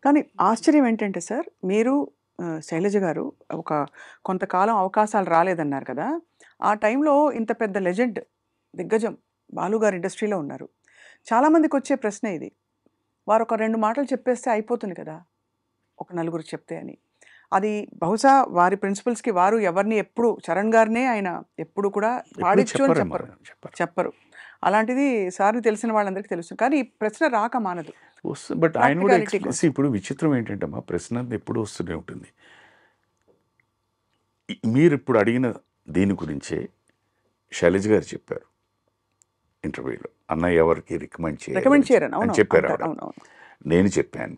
కానీ ఆశ్చర్యం ఏంటంటే సార్, మీరు శైలజ గారు ఒక కొంతకాలం అవకాశాలు రాలేదన్నారు కదా! ఆ టైంలో ఇంత పెద్ద లెజెండ్, దిగ్గజం బాలు గారు ఇండస్ట్రీలో ఉన్నారు. చాలామందికొచ్చే ప్రశ్నే ఇది. వారొక 2 మాటలు చెప్పేస్తే అయిపోతుంది కదా! ఒక నలుగురికి చెప్తే అని. అది బహుశా వారి ప్రిన్సిపల్స్‌కి వారు ఎవరిని ఎప్పుడు చరణ్ గారినే ఆయన ఎప్పుడు కూడా ఎప్పుడు పాడిచ్చు అని చెప్పారేమో చెప్పరు. చెప్పరు. అలాంటిది సార్‌ని తెలిసిన వాళ్ళందరికీ తెలుసు. కానీ ఈ ప్రశ్న రాక మానదు. వస్తుంది. బట్ ఆయన కూడా ప్రాక్టికాలిటీ కోసం. ఇప్పుడు విచిత్రం ఏంటంటే అమ్మా, ప్రశ్న ఎప్పుడు వస్తూనే ఉంటుంది. మీరు ఇప్పుడు అడిగిన దీని గురించే శైలజ గారు చెప్పారు ఇంటర్వ్యూలో. అన్నయ్య ఎవరికి రికమెండ్ రికమెండ్ చేయరని. అని అవును. చెప్పారు అంటారు. ఆవిడ. అవునవును. నేను చెప్పాను,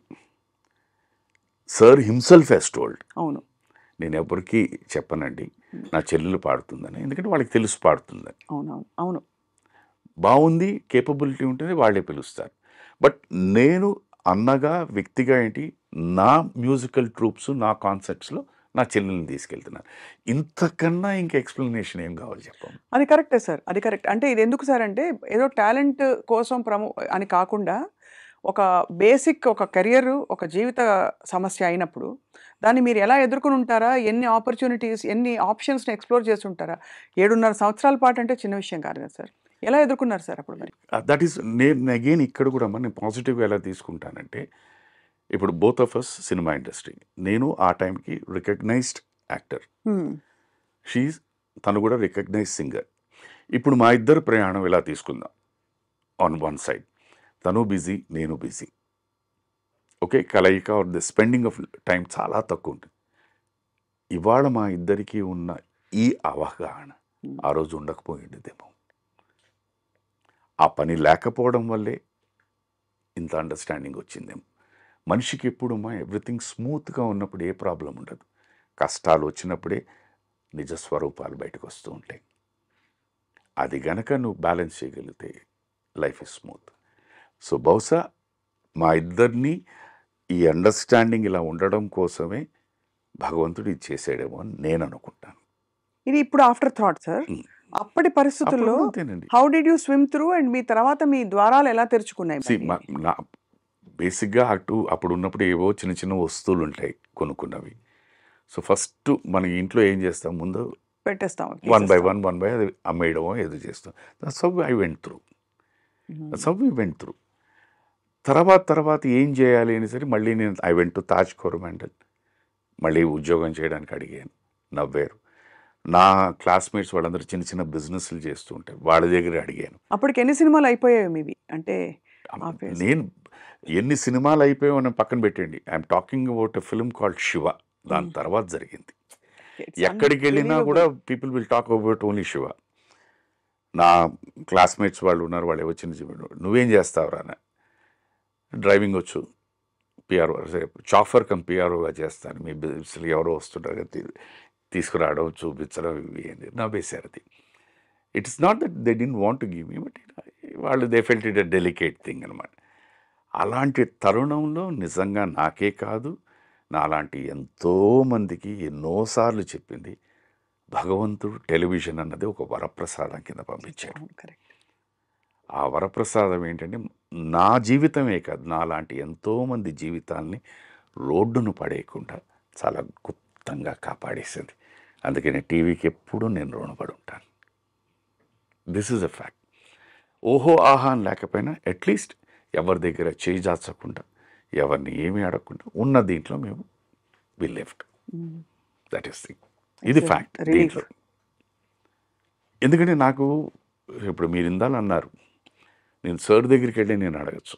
సార్ హిమ్సెల్ఫ్ హెస్ టోల్డ్, అవును. నేను ఎవరికి చెప్పనండి నా చెల్లెలు పాడుతుందని, ఎందుకంటే వాళ్ళకి తెలుసు పాడుతుందని. అవునవును. అవును. బాగుంది, కేపబిలిటీ ఉంటుంది, వాళ్ళే పిలుస్తారు. బట్ నేను అన్నగా వ్యక్తిగా ఏంటి, నా మ్యూజికల్ ట్రూప్స్ నా కాన్సర్ట్స్లో నా చెల్లెల్ని తీసుకెళ్తున్నాను. ఇంతకన్నా ఇంకా ఎక్స్ప్లెనేషన్ ఏం కావాలి చెప్పండి. అది కరెక్టే సార్. అది కరెక్ట్. అంటే ఇది ఎందుకు సార్ అంటే ఏదో టాలెంట్ కోసం అని కాకుండా ఒక బేసిక్ ఒక కెరియర్, ఒక జీవిత సమస్య అయినప్పుడు దాన్ని మీరు ఎలా ఎదుర్కొని ఉంటారా? ఎన్ని ఆపర్చునిటీస్, ఎన్ని ఆప్షన్స్‌ని ఎక్స్‌ప్లోర్ చేసి ఉంటారా? 7.5 సంవత్సరాల పాటు అంటే చిన్న విషయం కాదు కదా సార్. ఎలా ఎదుర్కొన్నారు సార్ అప్పుడు మరి? దట్ ఈస్, నేను అగైన్ ఇక్కడ కూడా నేను పాజిటివ్గా ఎలా తీసుకుంటానంటే, ఇప్పుడు both of us cinema industry, నేను ఆ టైంకి రికగ్నైజ్డ్ యాక్టర్, హ్మ్. తను కూడా రికగ్నైజ్డ్ సింగర్. ఇప్పుడు మా ఇద్దరు ప్రయాణం ఎలా తీసుకుందాం. ఆన్ వన్ సైడ్ తను బిజీ, నేను బిజీ, ఓకే, కలయిక or the spending of time చాలా తక్కువ ఉంటుంది. ఇవాళ మా ఇద్దరికి ఉన్న ఈ అవగాహన ఆ రోజు ఉండకపోయిండేదేమో. ఆ పని లేకపోవడం వల్లే ఇంత అండర్స్టాండింగ్ వచ్చిందేమో. మనిషికి ఎప్పుడు ఎవ్రీథింగ్ స్మూత్గా ఉన్నప్పుడు ఏ ప్రాబ్లం ఉండదు. కష్టాలు వచ్చినప్పుడే నిజ స్వరూపాలు బయటకు వస్తూ ఉంటాయి. అది గనక నువ్వు బ్యాలెన్స్ చేయగలిగితే లైఫ్ ఇస్ స్మూత్. సో బహుశా మా ఇద్దరిని ఈ అండర్స్టాండింగ్ ఇలా ఉండడం కోసమే భగవంతుడు ఇది చేసాడేమో అని నేను అనుకుంటాను. ఇది ఇప్పుడు ఆఫ్టర్ థాట్ సార్. అప్పటి పరిస్థితుల్లో అప్పుడు అంతేనండి. How did you swim through and మీ తర్వాత మీ ద్వారాలు ఎలా తెరుచుకున్నాయి See, మరి? నా బేసిక్గా అప్పుడు ఉన్నప్పుడు ఏవో చిన్న చిన్న వస్తువులు ఉంటాయి కొనుక్కున్నవి. సో ఫస్ట్ మన ఇంట్లో ఏం చేస్తాం, ముందు పెట్టేస్తాం. వన్ బై వన్ అది అమ్మేయడమో ఏదో చేస్తాం. That's how I went through. That's how we went through. తర్వాత ఏం చేయాలి అని సరే మళ్ళీ నేను I went to Taj Coromandel. మళ్ళీ ఉద్యోగం చేయడానికి అడిగాను, నవ్వారు. నా క్లాస్మేట్స్ వాళ్ళందరూ చిన్న చిన్న బిజినెస్లు చేస్తూ ఉంటారు, వాళ్ళ దగ్గర అడిగాను. అప్పటికి ఎన్ని సినిమాలు అయిపోయాయి మీవి? అంటే నేను ఎన్ని సినిమాలు అయిపోయాయో అని పక్కన పెట్టండి. I'm talking about a film called Shiva. దాని తర్వాత జరిగింది. ఎక్కడికి వెళ్ళినా కూడా people will talk about only Shiva. నా క్లాస్మేట్స్ వాళ్ళు ఉన్నారు, వాళ్ళు వచ్చిన నువ్వేం చేస్తావురా అని. డ్రైవింగ్ వచ్చు, పిఆర్ఓ చాఫర్ కమ్ పిఆర్ఓగా చేస్తాను, మీ బిజినెస్లు ఎవరో వస్తుంటారు కదా తీసుకురావడం చూపించడం ఇవి అని నవ్వేశారు. అది it's not that they didn't want to give me, but వాళ్ళు they felt it a delicate thing అనమాట. అలాంటి తరుణంలో నిజంగా నాకే కాదు, నాలాంటి ఎంతోమందికి ఎన్నోసార్లు చెప్పింది, భగవంతుడు టెలివిజన్ అన్నది ఒక వరప్రసాదం కింద పంపించాడు. ఆ వరప్రసాదం ఏంటంటే నా జీవితమే కాదు, నాలాంటి ఎంతోమంది జీవితాల్ని రోడ్డును పడేయకుండా చాలా గుప్తంగా కాపాడేసింది. అందుకని టీవీకి ఎప్పుడూ నేను రుణపడి ఉంటాను. This is a fact. ఓహో ఆహా అని లేకపోయినా అట్లీస్ట్ ఎవరి దగ్గర చేయి జాచకుండా, ఎవరిని ఏమీ అడగకుండా ఉన్న దీంట్లో మేము వి లెఫ్ట్. That is thing. ఇది ఫ్యాక్ట్ దీంట్లో. ఎందుకంటే నాకు ఇప్పుడు మీరు ఇందాలన్నారు, నేను సార్ దగ్గరికి వెళ్ళి నేను అడగచ్చు,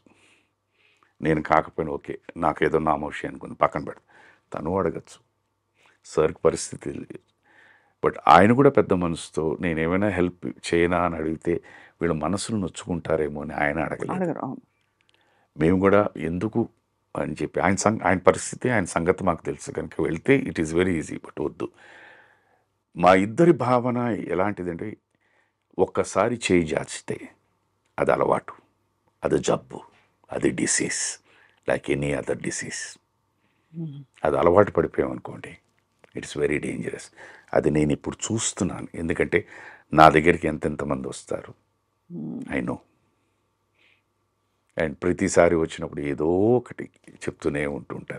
నేను కాకపోయినా ఓకే నాకేదో నామోషి అనుకుని పక్కన పెడతా, తను అడగచ్చు. సార్కి పరిస్థితి తెలియదు, బట్ ఆయన కూడా పెద్ద మనసుతో నేను ఏమైనా హెల్ప్ చేయనా అని అడిగితే వీళ్ళ మనసులు నొచ్చుకుంటారేమో అని ఆయన అడగలేదు. మేము కూడా ఎందుకు అని చెప్పి ఆయన పరిస్థితి, ఆయన సంగతి మాకు తెలుసు కనుక వెళ్తే it is very easy. But వద్దు. మా ఇద్దరి భావన ఎలాంటిదంటే, ఒక్కసారి చేయి జాచితే అది అలవాటు, అది జబ్బు, అది disease, like any other disease. అది అలవాటు పడిపోయామనుకోండి, ఇట్స్ వెరీ డేంజరస్. అది నేను ఇప్పుడు చూస్తున్నాను. ఎందుకంటే నా దగ్గరికి ఎంతెంతమంది వస్తారు, ఐ నో. అండ్ ప్రతిసారి వచ్చినప్పుడు ఏదో ఒకటి చెప్తూనే ఉంటుంటారు.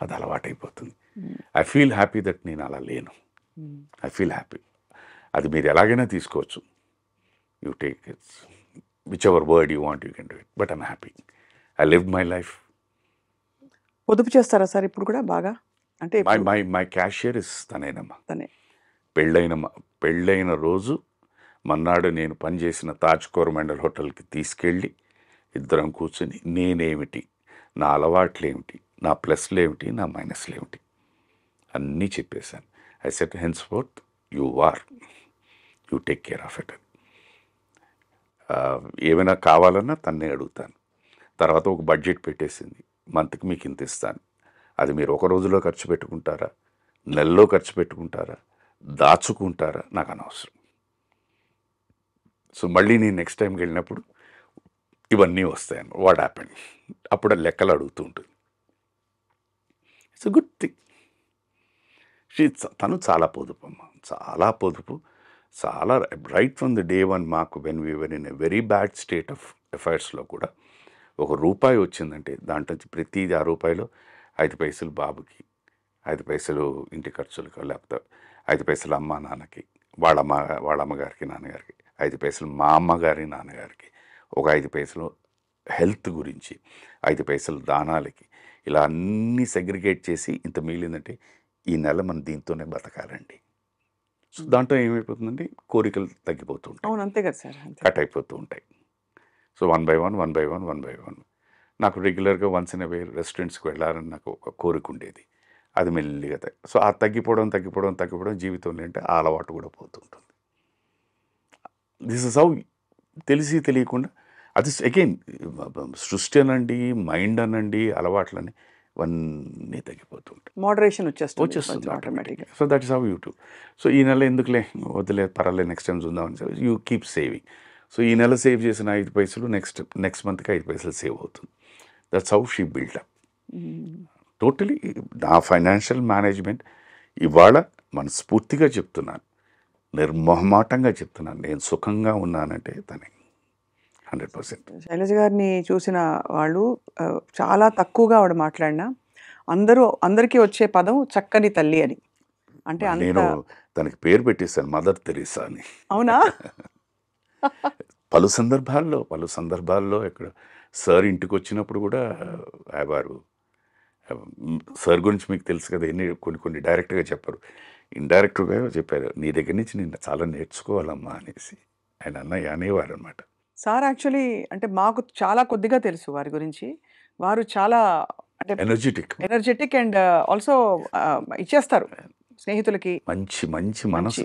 అది అలవాటైపోతుంది. ఐ ఫీల్ హ్యాపీ దట్ నేను అలా లేను. I feel happy. అది మీరు ఎలాగైనా తీసుకోవచ్చు. You take its which ever word you want you can do it, but I'm happy. I live my life. పొదుపు చేస్తారా సార్ ఇప్పుడు కూడా బాగా? అంటే మై క్యాషియర్ ఇస్ తనేనమ్మా. తనే పెళ్ళైన రోజు మన్నాడు నేను పనిచేసిన తాజ్ కోరమండల్ హోటల్కి తీసుకెళ్ళి ఇద్దరం కూర్చొని నేనేమిటి, నా అలవాట్లు ఏమిటి, నా ప్లస్లు ఏమిటి, నా మైనస్లు ఏమిటి అన్నీ చెప్పేశాను. I set hence fourth you take care of it. ఏమైనా కావాలన్నా తన్నే అడుగుతాను. తర్వాత ఒక బడ్జెట్ పెట్టేసింది, మంత్కి మీకు ఇంత ఇస్తాను. అది మీరు ఒక రోజులో ఖర్చు పెట్టుకుంటారా, నెలలో ఖర్చు పెట్టుకుంటారా, దాచుకుంటారా, నాకు అనవసరం. సో మళ్ళీ నేను నెక్స్ట్ టైంకి వెళ్ళినప్పుడు ఇవన్నీ వస్తాయని వాట్ హ్యాపెండ్, అప్పుడు లెక్కలు అడుగుతూ ఉంటుంది. It's a good thing. తను చాలా పొదుపు అమ్మ, చాలా పొదుపు. చాలా right from the day one మాకు when we were in a very bad state of అఫైర్స్లో కూడా ₹1 వచ్చిందంటే దాంట్లో ప్రతి ₹6 5 పైసలు బాబుకి, 5 పైసలు ఇంటి ఖర్చులకు, లేకపోతే 5 పైసలు అమ్మ నాన్నకి, వాళ్ళ అమ్మగారికి నాన్నగారికి, 5 పైసలు మా అమ్మగారి నాన్నగారికి, ఒక 5 పైసలు హెల్త్ గురించి, 5 పైసలు దానాలకి, ఇలా అన్నీ సెగ్రిగేట్ చేసి ఇంత మిగిలిందంటే ఈ నెల మనం దీంతోనే బతకాలండి. సో దాంట్లో ఏమైపోతుందంటే కోరికలు తగ్గిపోతూ ఉంటాయి. అవును, అంతే కదా సార్, కట్ అయిపోతూ ఉంటాయి. సో 1 by 1 నాకు రెగ్యులర్గా వన్స్ ఇన్ అవే రెస్టారెంట్స్కి వెళ్ళాలని నాకు ఒక కోరిక ఉండేది. అది మెల్లిగా సో ఆ తగ్గిపోవడం జీవితంలో అంటే ఆ అలవాటు కూడా పోతుంటుంది. దిస్ ఇస్ హౌ తెలిసి తెలియకుండా అది అగైన్ సృష్టి అనండి, మైండ్ అనండి, అలవాట్లని ఇవన్నీ తగ్గిపోతూ ఉంటాయి. మోడరేషన్ వచ్చేస్తుంది ఆటోమేటిక్గా. So that is how you to. So ఈ నెల ఎందుకులే, వదిలే, పర్వాలేదు, నెక్స్ట్ టైం చూద్దామని యూ కీప్ సేవింగ్. సో ఈ నెల సేవ్ చేసిన 5 పైసలు నెక్స్ట్ మంత్కి 5 పైసలు సేవ్ అవుతుంది. That's how she build up. Totally నా ఫైనాన్షియల్ మేనేజ్మెంట్ ఇవాళ మనస్ఫూర్తిగా చెప్తున్నాను, నిర్మోహమాటంగా చెప్తున్నాను, నేను సుఖంగా ఉన్నానంటే తనే 100%. శైలజ గారిని చూసిన వాళ్ళు చాలా తక్కువగా ఆవిడ మాట్లాడినా అందరికీ వచ్చే పదం చక్కని తల్లి అని. అంటే నేను తనకి పేరు పెట్టేశాను మదర్ తెరీసా అని. అవునా? పలు సందర్భాల్లో ఇక్కడ సార్ ఇంటికి వచ్చినప్పుడు కూడా వారు సార్ గురించి మీకు తెలుసు కదా, కొన్ని డైరెక్ట్గా చెప్పారు, ఇండైరెక్ట్గా చెప్పారు, నీ దగ్గర నుంచి నేను చాలా నేర్చుకోవాలమ్మా అనేసి ఆయన అనేవారు అనమాట. సార్ యాక్చువల్లీ అంటే మాకు చాలా కొద్దిగా తెలుసు వారి గురించి. వారు చాలా అంటే ఎనర్జెటిక్ అండ్ ఆల్సో ఇచ్చేస్తారు స్నేహితులకి. మంచి మనసు.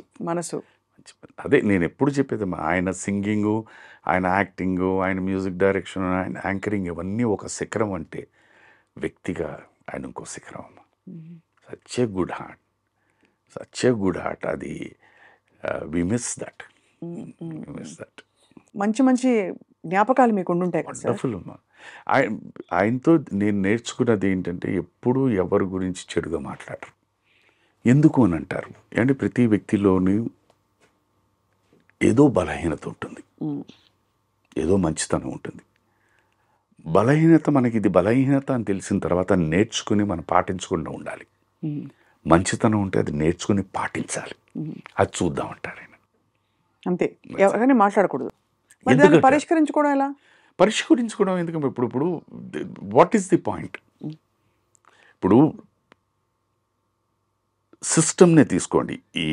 అదే నేను ఎప్పుడు చెప్పేది, ఆయన సింగింగు, ఆయన యాక్టింగు, ఆయన మ్యూజిక్ డైరెక్షన్, ఆయన యాంకరింగ్, ఇవన్నీ ఒక శిఖరం అంటే వ్యక్తిగా ఆయన ఇంకో శిఖరం అమ్మ. Such a good heart. అది వి మిస్ దట్. మంచి జ్ఞాపకాలు మీకు ఉండుంటాయి కదా సార్. వండర్ఫుల్ అమ్మా. ఆయనతో నేను నేర్చుకున్నది ఏంటంటే ఎప్పుడూ ఎవరి గురించి చెడుగా మాట్లాడరు. ఎందుకు అని అంటారు అంటే ప్రతి వ్యక్తిలోని ఏదో బలహీనత ఉంటుంది, ఏదో మంచితనం ఉంటుంది. బలహీనత మనకి ఇది బలహీనత అని తెలిసిన తర్వాత నేర్చుకుని మనం పాటించకుండా ఉండాలి. మంచితనం ఉంటే అది నేర్చుకుని పాటించాలి. అది చూద్దామంటారు ఆయన. అంతే, ఎవరైనా మాట్లాడకూడదు. పరిష్కరించుకోవడం ఎలా? పరిష్కరించుకోవడం ఎందుకంటే ఇప్పుడు వాట్ ఈస్ ది పాయింట్? ఇప్పుడు సిస్టమ్నే తీసుకోండి, ఈ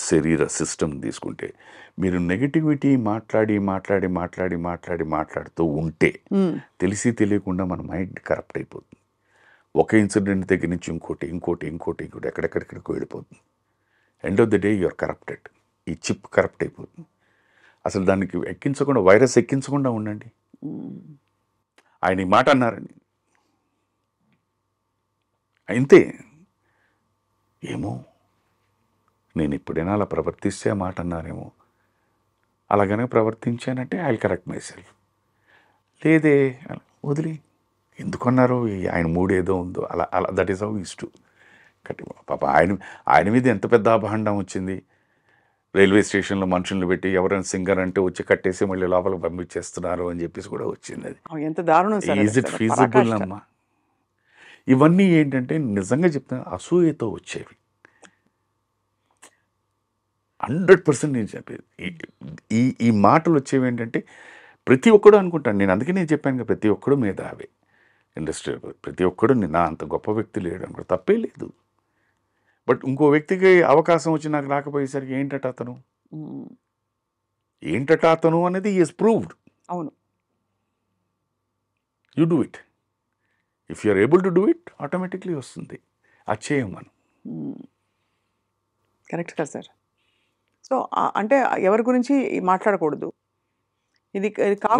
శరీర సిస్టమ్ తీసుకుంటే మీరు నెగటివిటీ మాట్లాడుతూ ఉంటే తెలిసి తెలియకుండా మన మైండ్ కరప్ట్ అయిపోతుంది. ఒక ఇన్సిడెంట్ దగ్గర నుంచి ఇంకోటి ఎక్కడెక్కడికి వెళ్ళిపోతుంది. End of the day you're corrupted. ఈ చిప్ కరప్ట్ అయిపోతుంది. అసలు దానికి వైరస్ ఎక్కించకుండా ఉండండి. ఆయన ఈ మాట అన్నారండి, అంతే. ఏమో నేను ఎప్పుడైనా అలా ప్రవర్తిస్తే ఆ మాట అన్నారేమో, అలాగనే ప్రవర్తించానంటే I will correct myself. లేదే వదిలి ఎందుకన్నారో, ఆయన మూడు ఏదో ఉందో అలా that is how used to కట్టి. పాప ఆయన మీద ఎంత పెద్ద అభాండం వచ్చింది. రైల్వే స్టేషన్లో మనుషులను పెట్టి ఎవరైనా సింగర్ అంటే వచ్చి కట్టేసి మళ్ళీ లోపల పంపించేస్తున్నారు అని చెప్పేసి కూడా వచ్చింది. అది ఎంత దారుణం. ఈజ్ ఇట్ ఫీజిబుల్ అమ్మా? ఇవన్నీ ఏంటంటే నిజంగా చెప్తాను అసూయతో వచ్చేవి. 100% నేను చెప్పేది ఈ ఈ మాటలు వచ్చేవి ఏంటంటే ప్రతి ఒక్కడు అనుకుంటాను. నేను అందుకే నేను చెప్పాను కదా, ప్రతి ఒక్కడు మేధావే ఇండస్ట్రీ, ప్రతి ఒక్కడు నా అంత గొప్ప వ్యక్తి లేడు అనుకో, తప్పే లేదు. బట్ ఇంకో వ్యక్తికి అవకాశం వచ్చి నాకు రాకపోయేసరికి ఏంటట అతను అనేది ఈజ్ ప్రూవ్డ్. అవును. You do it. If you're able to do it automatically వస్తుంది. అది చేయం మనం. కరెక్ట్ కదా సార్. సో అంటే ఎవరి గురించి మాట్లాడకూడదు, ఇది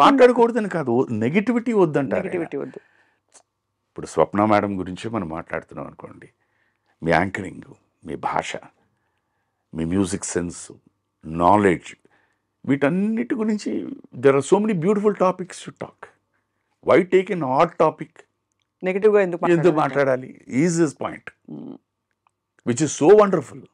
మాట్లాడకూడదని కాదు, నెగిటివిటీ వద్దంటారు. నెగిటివిటీ వద్దు. ఇప్పుడు స్వప్న మేడం గురించి మనం మాట్లాడుతున్నాం అనుకోండి, మీ యాంకరింగ్, మీ భాష, మీ మ్యూజిక్ సెన్స్, నాలెడ్జ్, వీటన్నిటి గురించి there are so many beautiful topics to talk. Why take an odd topic? నెగిటివ్గా ఎందుకు మాట్లాడాలి? Is this point which is so wonderful.